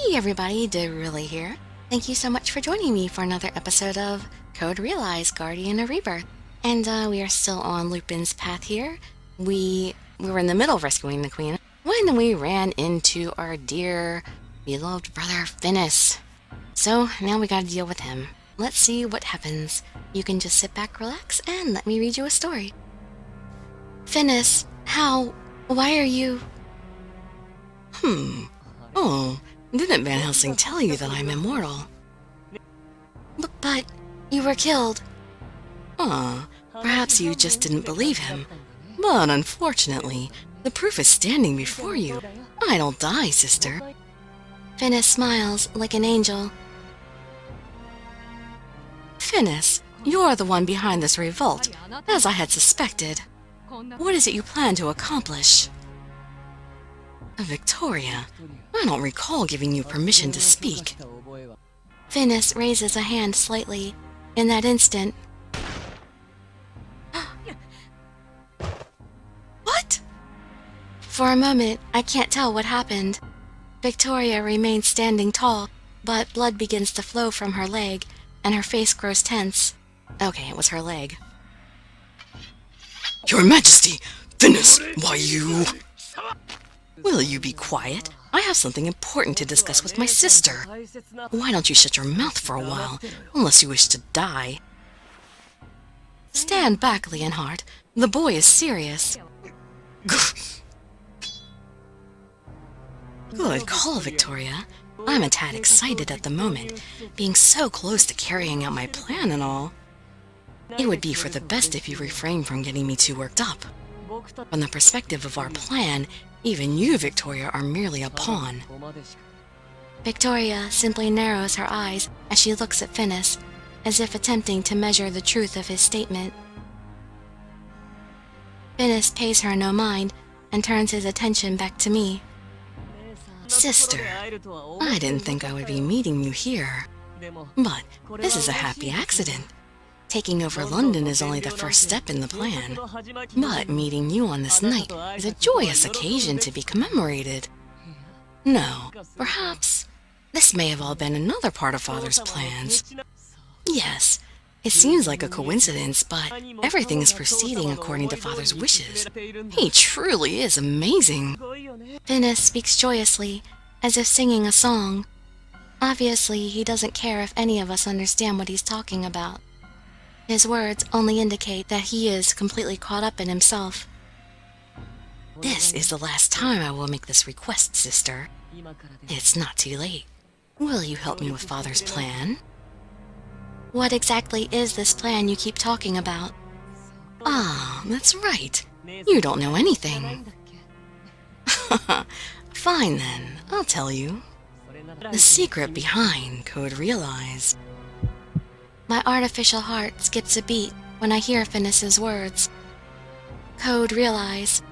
Hey everybody, Dirili here. Thank you so much for joining me for another episode of Code Realize, Guardian of Rebirth. And we are still on Lupin's path here. We were in the middle of rescuing the queen when we ran into our dear, beloved brother Finis. So now we gotta deal with him. Let's see what happens. You can just sit back, relax, and let me read you a story. Finis, why are you... Oh, didn't Van Helsing tell you that I'm immortal? But you were killed. Perhaps you just didn't believe him. But unfortunately, the proof is standing before you. I don't die, sister. Finis smiles like an angel. Finis, you're the one behind this revolt, as I had suspected. What is it you plan to accomplish? Victoria, I don't recall giving you permission to speak. Finis raises a hand slightly. In that instant... What? For a moment, I can't tell what happened. Victoria remains standing tall, but blood begins to flow from her leg, and her face grows tense. Okay, it was her leg. Your Majesty! Finis, why you... Will you be quiet? I have something important to discuss with my sister. Why don't you shut your mouth for a while, unless you wish to die? Stand back, Leonhardt. The boy is serious. Good call, Victoria. I'm a tad excited at the moment, being so close to carrying out my plan and all. It would be for the best if you refrain from getting me too worked up. From the perspective of our plan, even you, Victoria, are merely a pawn. Victoria simply narrows her eyes as she looks at Finis, as if attempting to measure the truth of his statement. Finis pays her no mind and turns his attention back to me. Sister, I didn't think I would be meeting you here, but this is a happy accident. Taking over London is only the first step in the plan, but meeting you on this night is a joyous occasion to be commemorated. No, perhaps this may have all been another part of Father's plans. Yes, it seems like a coincidence, but everything is proceeding according to Father's wishes. He truly is amazing. Finis speaks joyously, as if singing a song. Obviously, he doesn't care if any of us understand what he's talking about. His words only indicate that he is completely caught up in himself. This is the last time I will make this request, sister. It's not too late. Will you help me with Father's plan? What exactly is this plan you keep talking about? Ah, that's right. You don't know anything. Fine then, I'll tell you. The secret behind Code Realize. My artificial heart skips a beat when I hear Finis's words. Code Realize.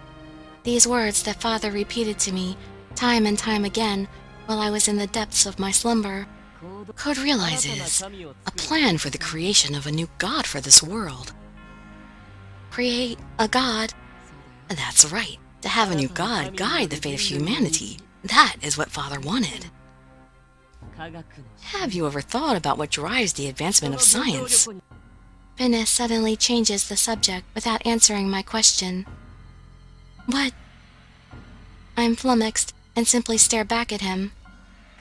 These words that Father repeated to me time and time again while I was in the depths of my slumber. Code Realize is a plan for the creation of a new god for this world. Create a god? That's right. To have a new god guide the fate of humanity. That is what Father wanted. Have you ever thought about what drives the advancement of science? Finis suddenly changes the subject without answering my question. What? I'm flummoxed and simply stare back at him.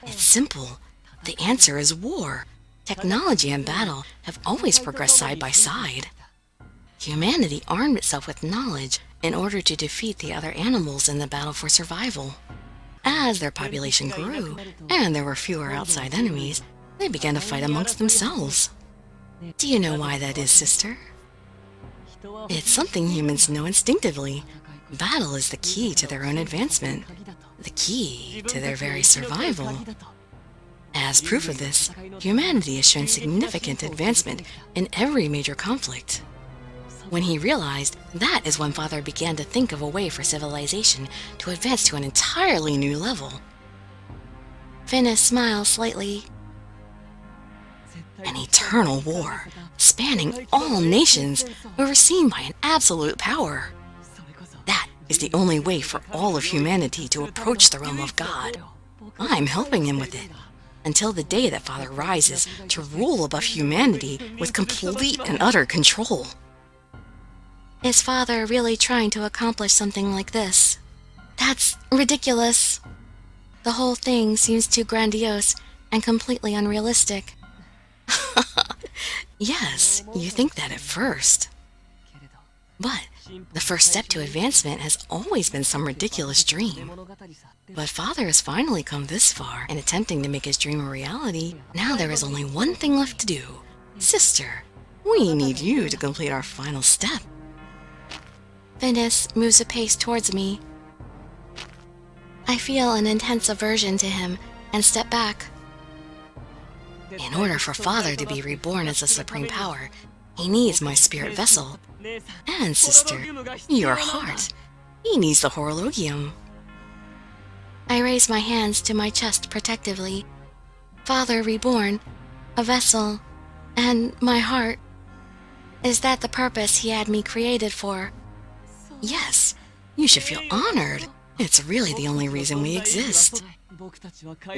It's simple. The answer is war. Technology and battle have always progressed side by side. Humanity armed itself with knowledge in order to defeat the other animals in the battle for survival. As their population grew, and there were fewer outside enemies, they began to fight amongst themselves. Do you know why that is, sister? It's something humans know instinctively. Battle is the key to their own advancement, the key to their very survival. As proof of this, humanity has shown significant advancement in every major conflict. When he realized, that is when Father began to think of a way for civilization to advance to an entirely new level. Finis smiles slightly. An eternal war, spanning all nations, overseen by an absolute power. That is the only way for all of humanity to approach the realm of God. I'm helping him with it, until the day that Father rises to rule above humanity with complete and utter control. Is Father really trying to accomplish something like this? That's ridiculous. The whole thing seems too grandiose and completely unrealistic. Yes, you think that at first. But the first step to advancement has always been some ridiculous dream. But Father has finally come this far in attempting to make his dream a reality. Now there is only one thing left to do. Sister, we need you to complete our final step. Finis moves a pace towards me. I feel an intense aversion to him and step back. In order for Father to be reborn as a supreme power, he needs my spirit vessel. And, sister, your heart. He needs the horologium. I raise my hands to my chest protectively. Father reborn, a vessel, and my heart. Is that the purpose he had me created for? Yes, you should feel honored. It's really the only reason we exist.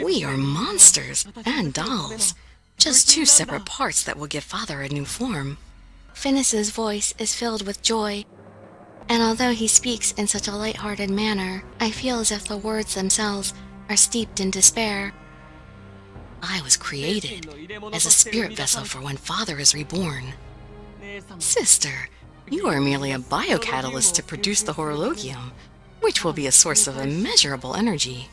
We are monsters and dolls, just two separate parts that will give Father a new form. Finis's voice is filled with joy, and although he speaks in such a light-hearted manner, I feel as if the words themselves are steeped in despair. I was created as a spirit vessel for when Father is reborn. Sister, you are merely a biocatalyst to produce the horologium, which will be a source of immeasurable energy.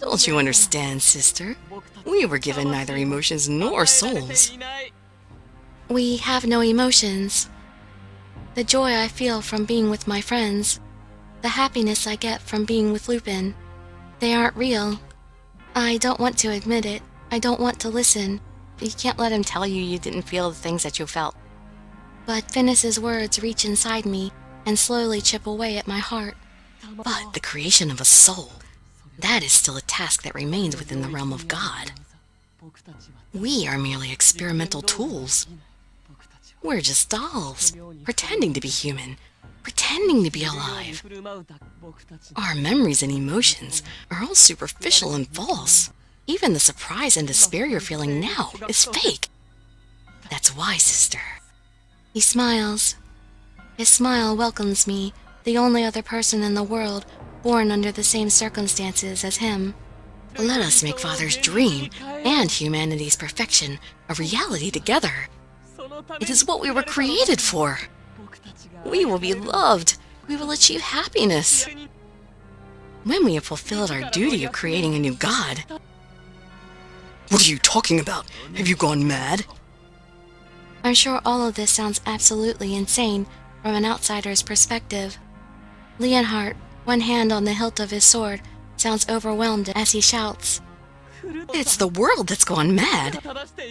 Don't you understand, sister? We were given neither emotions nor souls. We have no emotions. The joy I feel from being with my friends, the happiness I get from being with Lupin, they aren't real. I don't want to admit it. I don't want to listen. You can't let him tell you didn't feel the things that you felt. But Finis's words reach inside me and slowly chip away at my heart. But the creation of a soul, that is still a task that remains within the realm of God. We are merely experimental tools. We're just dolls, pretending to be human, pretending to be alive. Our memories and emotions are all superficial and false. Even the surprise and despair you're feeling now is fake. That's why, sister. He smiles. His smile welcomes me, the only other person in the world born under the same circumstances as him. Let us make Father's dream and humanity's perfection a reality together. It is what we were created for. We will be loved. We will achieve happiness. When we have fulfilled our duty of creating a new God. What are you talking about? Have you gone mad? I'm sure all of this sounds absolutely insane from an outsider's perspective. Leonhardt, one hand on the hilt of his sword, sounds overwhelmed as he shouts. It's the world that's gone mad.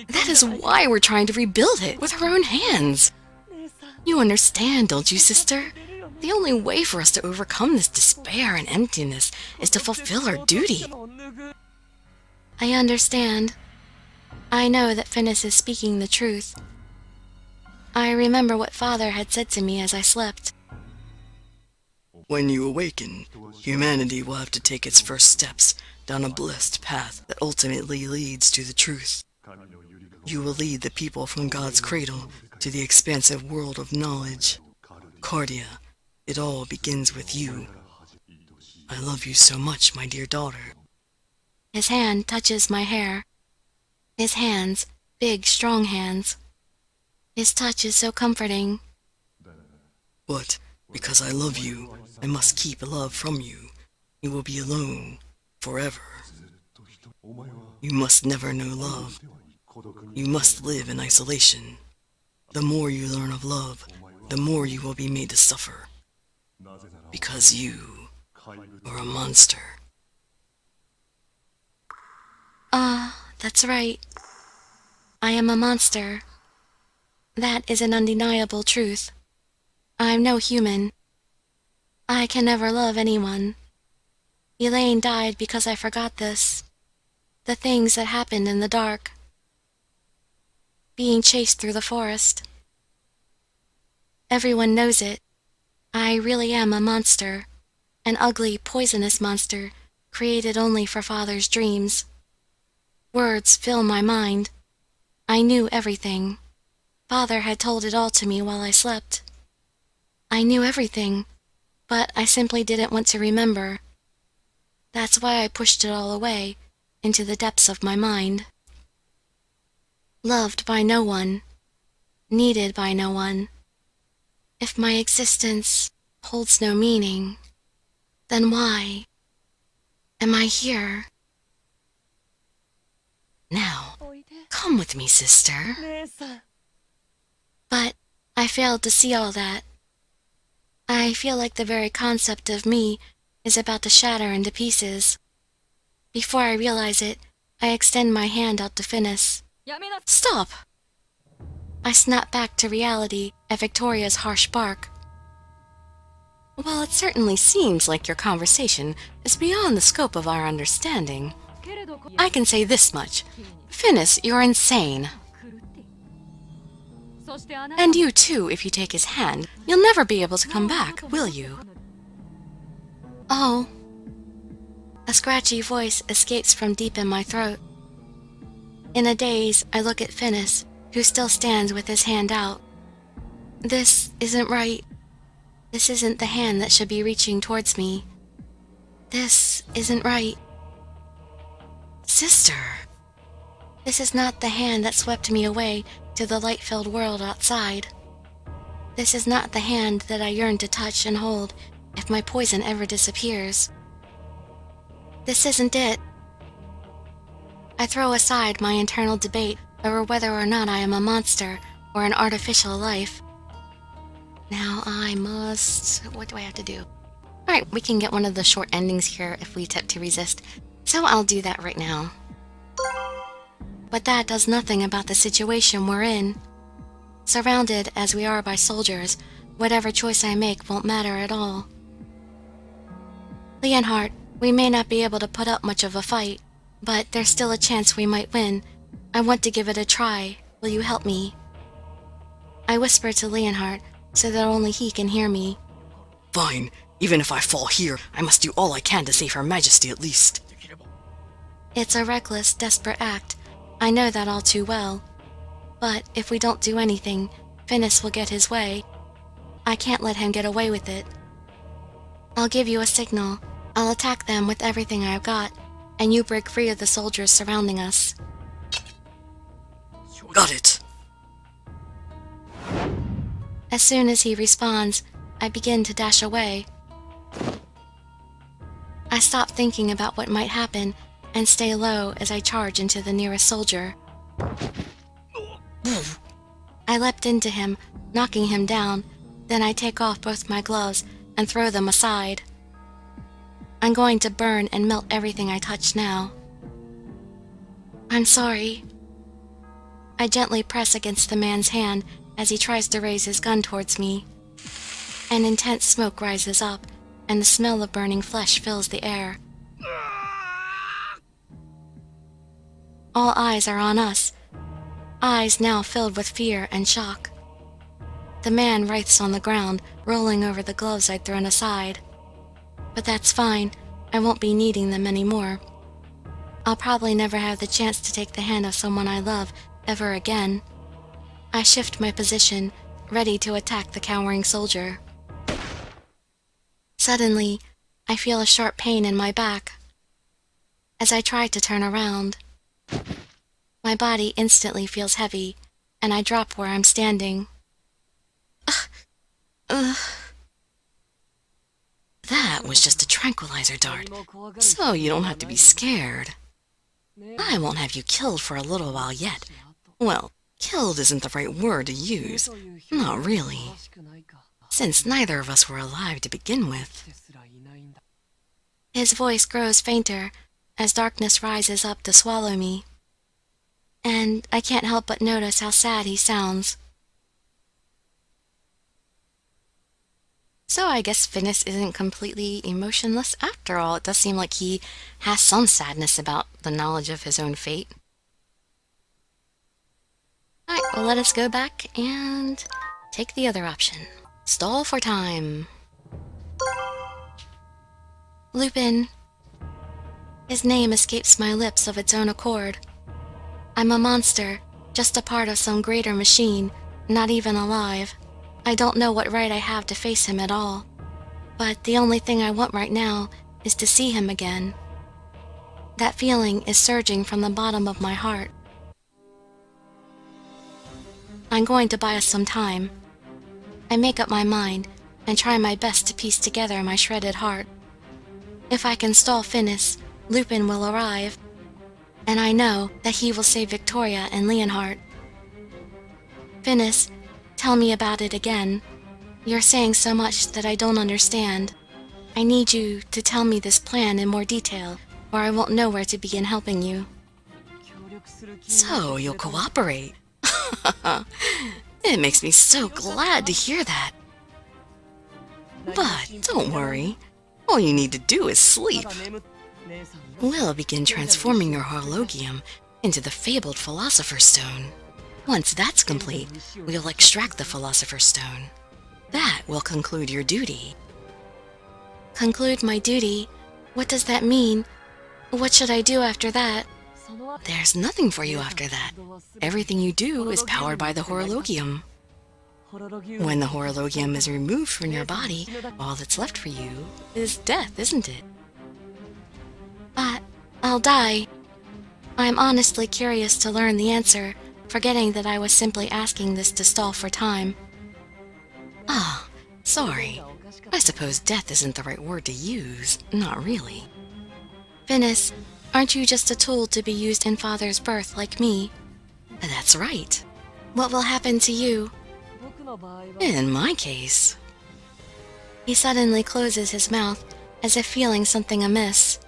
That is why we're trying to rebuild it with our own hands. You understand, don't you, sister? The only way for us to overcome this despair and emptiness is to fulfill our duty. I understand. I know that Finis is speaking the truth. I remember what Father had said to me as I slept. When you awaken, humanity will have to take its first steps down a blessed path that ultimately leads to the truth. You will lead the people from God's cradle to the expansive world of knowledge. Cardia, it all begins with you. I love you so much, my dear daughter. His hand touches my hair. His hands, big, strong hands. His touch is so comforting. But because I love you, I must keep love from you. You will be alone forever. You must never know love. You must live in isolation. The more you learn of love, the more you will be made to suffer. Because you are a monster. That's right. I am a monster. That is an undeniable truth. I'm no human. I can never love anyone. Elaine died because I forgot this. The things that happened in the dark. Being chased through the forest. Everyone knows it. I really am a monster. An ugly, poisonous monster created only for Father's dreams. Words fill my mind. I knew everything. Father had told it all to me while I slept. I knew everything, but I simply didn't want to remember. That's why I pushed it all away, into the depths of my mind. Loved by no one, needed by no one. If my existence holds no meaning, then why am I here? Now, come with me, sister. But I failed to see all that. I feel like the very concept of me is about to shatter into pieces. Before I realize it, I extend my hand out to Finis. Stop! I snap back to reality at Victoria's harsh bark. Well, it certainly seems like your conversation is beyond the scope of our understanding. I can say this much. Finis, you're insane. And you too, if you take his hand. You'll never be able to come back, will you? Oh. A scratchy voice escapes from deep in my throat. In a daze, I look at Finis, who still stands with his hand out. This isn't right. This isn't the hand that should be reaching towards me. This isn't right. Sister! This is not the hand that swept me away to the light-filled world outside. This is not the hand that I yearn to touch and hold if my poison ever disappears. This isn't it. I throw aside my internal debate over whether or not I am a monster or an artificial life. Now I must... What do I have to do? Alright, we can get one of the short endings here if we attempt to resist, so I'll do that right now. But that does nothing about the situation we're in. Surrounded as we are by soldiers, whatever choice I make won't matter at all. Leonhardt, we may not be able to put up much of a fight, but there's still a chance we might win. I want to give it a try. Will you help me? I whisper to Leonhardt so that only he can hear me. Fine. Even if I fall here, I must do all I can to save Her Majesty at least. It's a reckless, desperate act. I know that all too well. But if we don't do anything, Finis will get his way. I can't let him get away with it. I'll give you a signal. I'll attack them with everything I've got, and you break free of the soldiers surrounding us. Got it! As soon as he responds, I begin to dash away. I stop thinking about what might happen and stay low as I charge into the nearest soldier. I leapt into him, knocking him down, then I take off both my gloves and throw them aside. I'm going to burn and melt everything I touch now. I'm sorry. I gently press against the man's hand as he tries to raise his gun towards me. An intense smoke rises up, and the smell of burning flesh fills the air. All eyes are on us, eyes now filled with fear and shock. The man writhes on the ground, rolling over the gloves I'd thrown aside. But that's fine, I won't be needing them anymore. I'll probably never have the chance to take the hand of someone I love ever again. I shift my position, ready to attack the cowering soldier. Suddenly, I feel a sharp pain in my back. As I try to turn around, my body instantly feels heavy, and I drop where I'm standing. That was just a tranquilizer dart, so you don't have to be scared. I won't have you killed for a little while yet. Well, killed isn't the right word to use. Not really. Since neither of us were alive to begin with. His voice grows fainter as darkness rises up to swallow me. And I can't help but notice how sad he sounds. So I guess Finis isn't completely emotionless after all. It does seem like he has some sadness about the knowledge of his own fate. Alright, well let us go back and take the other option. Stall for time. Lupin, His name escapes my lips of its own accord. I'm a monster, just a part of some greater machine, not even alive. I don't know what right I have to face him at all. But the only thing I want right now is to see him again. That feeling is surging from the bottom of my heart. I'm going to buy us some time. I make up my mind and try my best to piece together my shredded heart. If I can stall Finis, Lupin will arrive, and I know that he will save Victoria and Leonhardt. Finis, tell me about it again. You're saying so much that I don't understand. I need you to tell me this plan in more detail, or I won't know where to begin helping you. So, you'll cooperate? It makes me so glad to hear that. But don't worry. All you need to do is sleep. We'll begin transforming your horologium into the fabled Philosopher's Stone. Once that's complete, we'll extract the Philosopher's Stone. That will conclude your duty. Conclude my duty? What does that mean? What should I do after that? There's nothing for you after that. Everything you do is powered by the horologium. When the horologium is removed from your body, all that's left for you is death, isn't it? I'll die. I'm honestly curious to learn the answer, forgetting that I was simply asking this to stall for time. Ah, sorry. I suppose death isn't the right word to use. Not really. Finis, aren't you just a tool to be used in Father's birth like me? That's right. What will happen to you? In my case... He suddenly closes his mouth, as if feeling something amiss.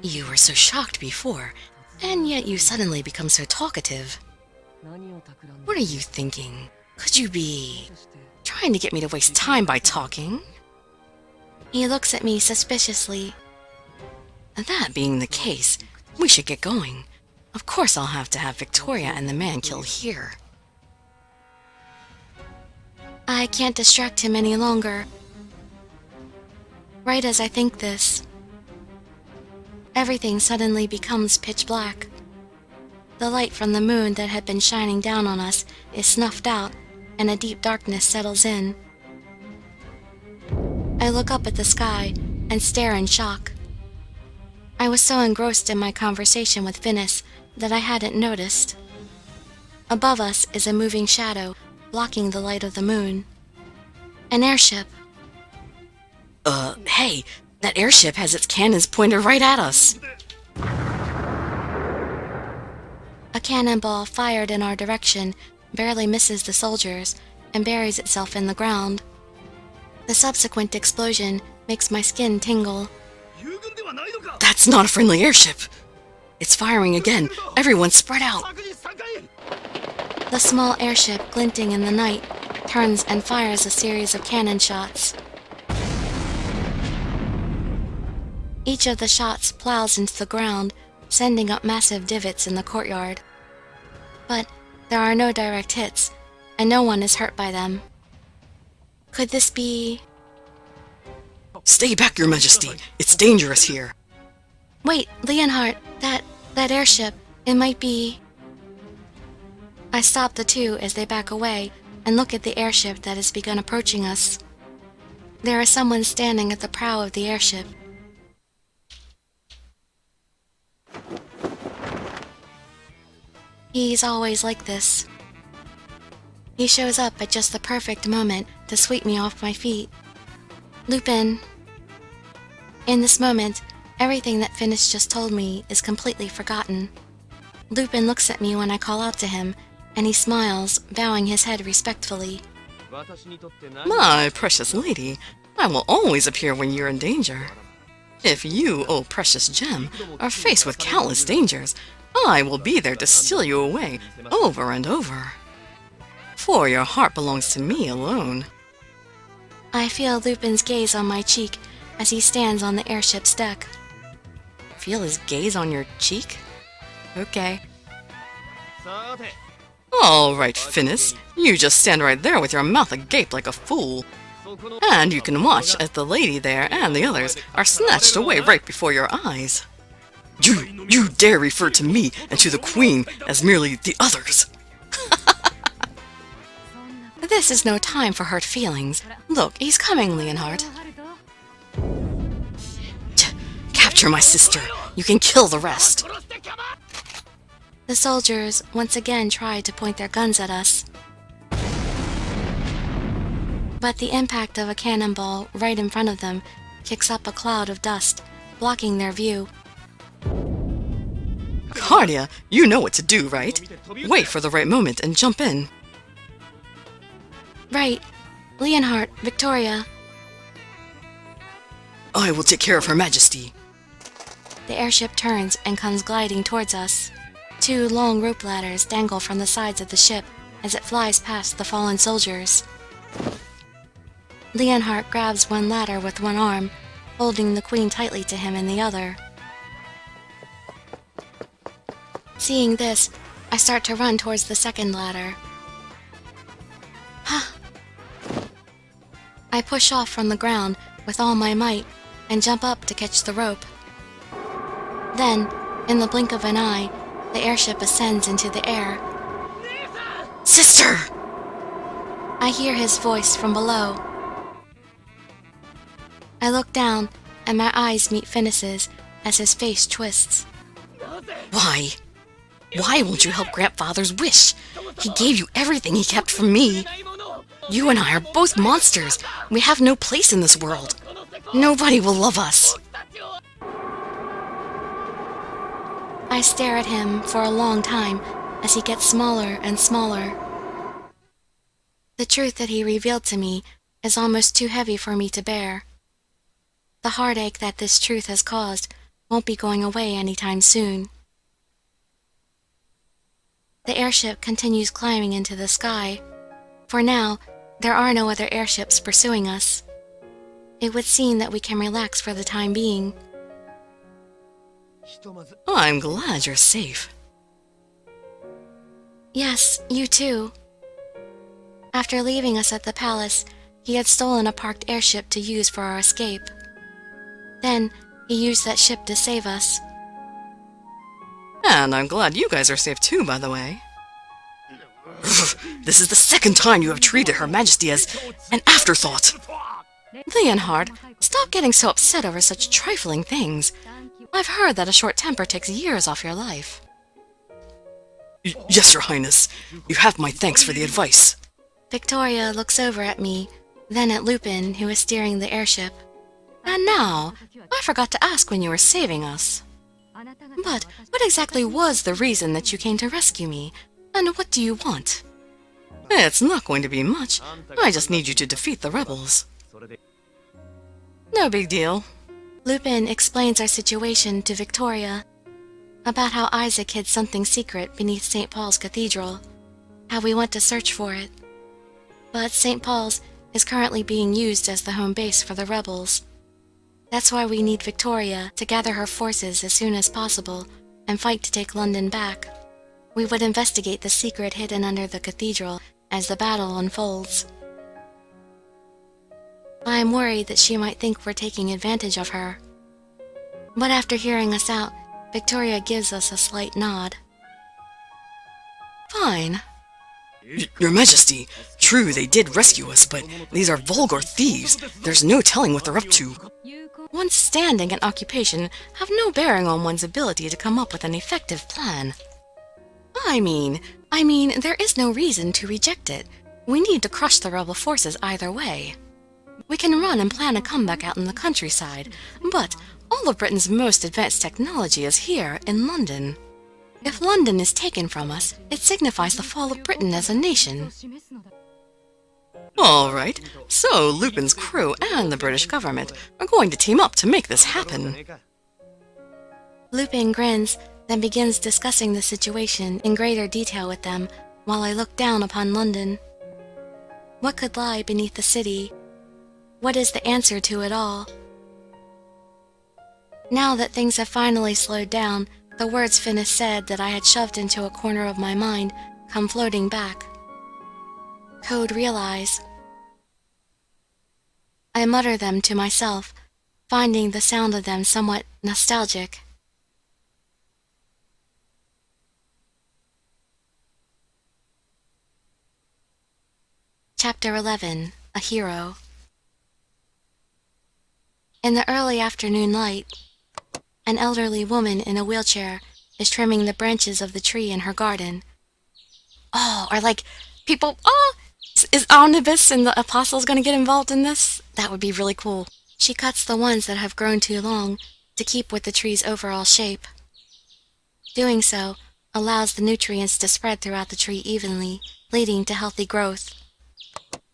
You were so shocked before, and yet you suddenly become so talkative. What are you thinking? Could you be trying to get me to waste time by talking? He looks at me suspiciously. That being the case, we should get going. Of course I'll have to have Victoria and the man killed here. I can't distract him any longer. Right as I think this, everything suddenly becomes pitch black. The light from the moon that had been shining down on us is snuffed out, and a deep darkness settles in. I look up at the sky and stare in shock. I was so engrossed in my conversation with Finis that I hadn't noticed. Above us is a moving shadow, blocking the light of the moon. An airship. Hey, that airship has its cannons pointed right at us. A cannonball fired in our direction barely misses the soldiers and buries itself in the ground. The subsequent explosion makes my skin tingle. That's not a friendly airship. It's firing again. Everyone spread out. The small airship, glinting in the night, turns and fires a series of cannon shots. Each of the shots plows into the ground, sending up massive divots in the courtyard. But there are no direct hits, and no one is hurt by them. Could this be... Stay back, Your Majesty. It's dangerous here. Wait, Leonhardt, that airship, it might be... I stop the two as they back away and look at the airship that has begun approaching us. There is someone standing at the prow of the airship. He's always like this. He shows up at just the perfect moment to sweep me off my feet. Lupin. In this moment, everything that Finis just told me is completely forgotten. Lupin looks at me when I call out to him, and he smiles, bowing his head respectfully. My precious lady, I will always appear when you're in danger. If you, oh precious gem, are faced with countless dangers, I will be there to steal you away over and over. For your heart belongs to me alone. I feel Lupin's gaze on my cheek as he stands on the airship's deck. Feel his gaze on your cheek? Okay. All right, Finis. You just stand right there with your mouth agape like a fool. And you can watch as the lady there and the others are snatched away right before your eyes. You dare refer to me and to the Queen as merely the others? This is no time for hurt feelings. Look, he's coming, Leonhard. Capture my sister. You can kill the rest. The soldiers once again tried to point their guns at us. But the impact of a cannonball right in front of them kicks up a cloud of dust, blocking their view. Cardia, you know what to do, right? Wait for the right moment and jump in. Right. Leonhard, Victoria. I will take care of Her Majesty. The airship turns and comes gliding towards us. 2 long rope ladders dangle from the sides of the ship as it flies past the fallen soldiers. Leonhard grabs one ladder with one arm, holding the Queen tightly to him in the other. Seeing this, I start to run towards the second ladder. I push off from the ground with all my might and jump up to catch the rope. Then, in the blink of an eye, the airship ascends into the air. Sister! I hear his voice from below. I look down, and my eyes meet Finis's as his face twists. Why? Why won't you help Grandfather's wish? He gave you everything he kept from me. You and I are both monsters. We have no place in this world. Nobody will love us. I stare at him for a long time as he gets smaller and smaller. The truth that he revealed to me is almost too heavy for me to bear. The heartache that this truth has caused won't be going away anytime soon. The airship continues climbing into the sky. For now, there are no other airships pursuing us. It would seem that we can relax for the time being. I'm glad you're safe. Yes, you too. After leaving us at the palace, he had stolen a parked airship to use for our escape. Then, he used that ship to save us. And I'm glad you guys are safe too, by the way. This is the second time you have treated Her Majesty as an afterthought. Leonhard, stop getting so upset over such trifling things. I've heard that a short temper takes years off your life. Yes, Your Highness. You have my thanks for the advice. Victoria looks over at me, then at Lupin, who is steering the airship. And now, I forgot to ask when you were saving us. But what exactly was the reason that you came to rescue me? And what do you want? It's not going to be much. I just need you to defeat the rebels. No big deal. Lupin explains our situation to Victoria, about how Isaac hid something secret beneath St. Paul's Cathedral, how we went to search for it. But St. Paul's is currently being used as the home base for the rebels. That's why we need Victoria to gather her forces as soon as possible and fight to take London back. We would investigate the secret hidden under the cathedral as the battle unfolds. I am worried that she might think we're taking advantage of her. But after hearing us out, Victoria gives us a slight nod. Fine. Your Majesty, true, they did rescue us, but these are vulgar thieves. There's no telling what they're up to. One's standing and occupation have no bearing on one's ability to come up with an effective plan. I mean, there is no reason to reject it. We need to crush the rebel forces either way. We can run and plan a comeback out in the countryside, but all of Britain's most advanced technology is here in London. If London is taken from us, it signifies the fall of Britain as a nation. All right, so Lupin's crew and the British government are going to team up to make this happen. Lupin grins, then begins discussing the situation in greater detail with them, while I look down upon London. What could lie beneath the city? What is the answer to it all? Now that things have finally slowed down, the words Finis said that I had shoved into a corner of my mind come floating back. Code realize. I mutter them to myself, finding the sound of them somewhat nostalgic. Chapter 11, A Hero. In the early afternoon light, an elderly woman in a wheelchair is trimming the branches of the tree in her garden. Oh, are like people, is Omnibus and the Apostles going to get involved in this? That would be really cool. She cuts the ones that have grown too long to keep with the tree's overall shape. Doing so allows the nutrients to spread throughout the tree evenly, leading to healthy growth.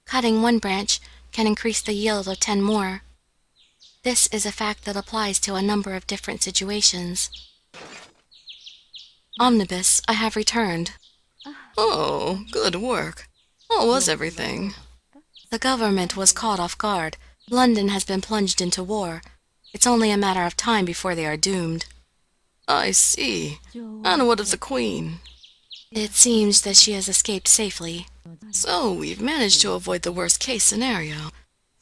Cutting one branch can increase the yield of 10 more. This is a fact that applies to a number of different situations. Omnibus, I have returned. Oh, good work. What was everything? The government was caught off guard. London has been plunged into war. It's only a matter of time before they are doomed. I see. And what of the Queen? It seems that she has escaped safely. So we've managed to avoid the worst-case scenario.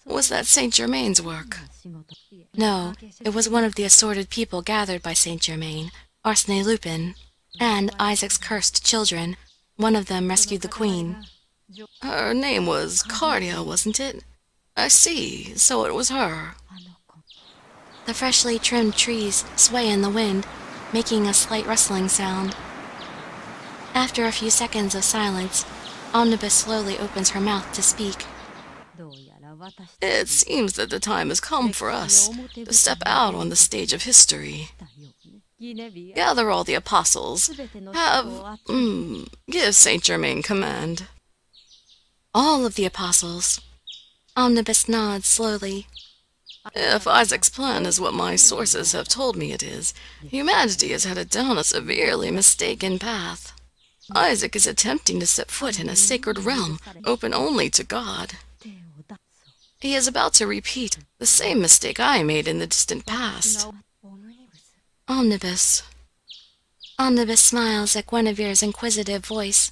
Was that Saint Germain's work? No, it was one of the assorted people gathered by Saint Germain, Arsène Lupin, and Isaac's cursed children. One of them rescued the Queen. Her name was Cardia, wasn't it? I see, so it was her. The freshly trimmed trees sway in the wind, making a slight rustling sound. After a few seconds of silence, Omnibus slowly opens her mouth to speak. It seems that the time has come for us to step out on the stage of history. Gather all the apostles. Give Saint Germain command. All of the apostles. Omnibus nods slowly. If Isaac's plan is what my sources have told me it is, humanity has headed down a severely mistaken path. Isaac is attempting to set foot in a sacred realm open only to God. He is about to repeat the same mistake I made in the distant past. Omnibus. Omnibus smiles at Guinevere's inquisitive voice.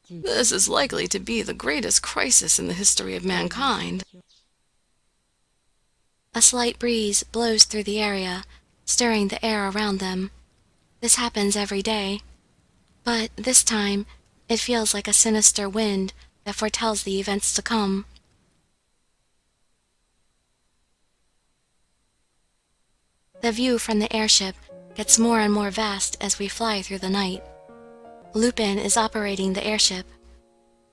This is likely to be the greatest crisis in the history of mankind. A slight breeze blows through the area, stirring the air around them. This happens every day. But this time, it feels like a sinister wind that foretells the events to come. The view from the airship gets more and more vast as we fly through the night. Lupin is operating the airship.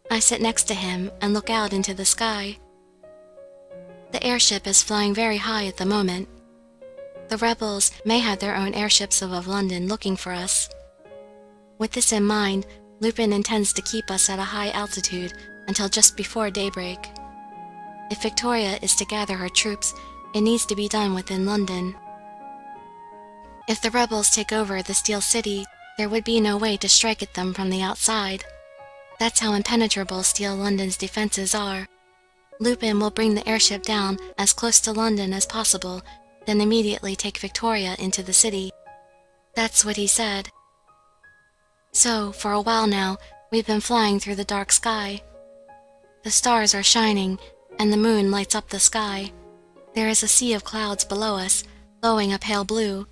I sit next to him and look out into the sky. The airship is flying very high at the moment. The rebels may have their own airships above London looking for us. With this in mind, Lupin intends to keep us at a high altitude until just before daybreak. If Victoria is to gather her troops, it needs to be done within London. If the rebels take over the Steel City, there would be no way to strike at them from the outside. That's how impenetrable Steel London's defenses are. Lupin will bring the airship down as close to London as possible, then immediately take Victoria into the city. That's what he said. So, for a while now, we've been flying through the dark sky. The stars are shining, and the moon lights up the sky. There is a sea of clouds below us, glowing a pale blue.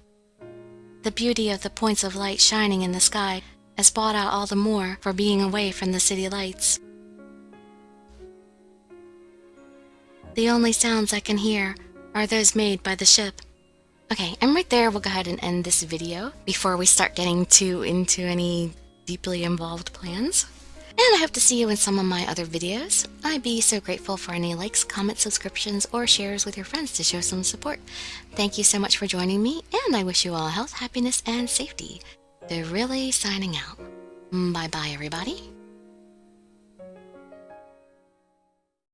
The beauty of the points of light shining in the sky is brought out all the more for being away from the city lights. The only sounds I can hear are those made by the ship. Okay, and right there we'll go ahead and end this video before we start getting too into any deeply involved plans. And I hope to see you in some of my other videos. I'd be so grateful for any likes, comments, subscriptions, or shares with your friends to show some support. Thank you so much for joining me, and I wish you all health, happiness, and safety. Dirili signing out. Bye-bye, everybody.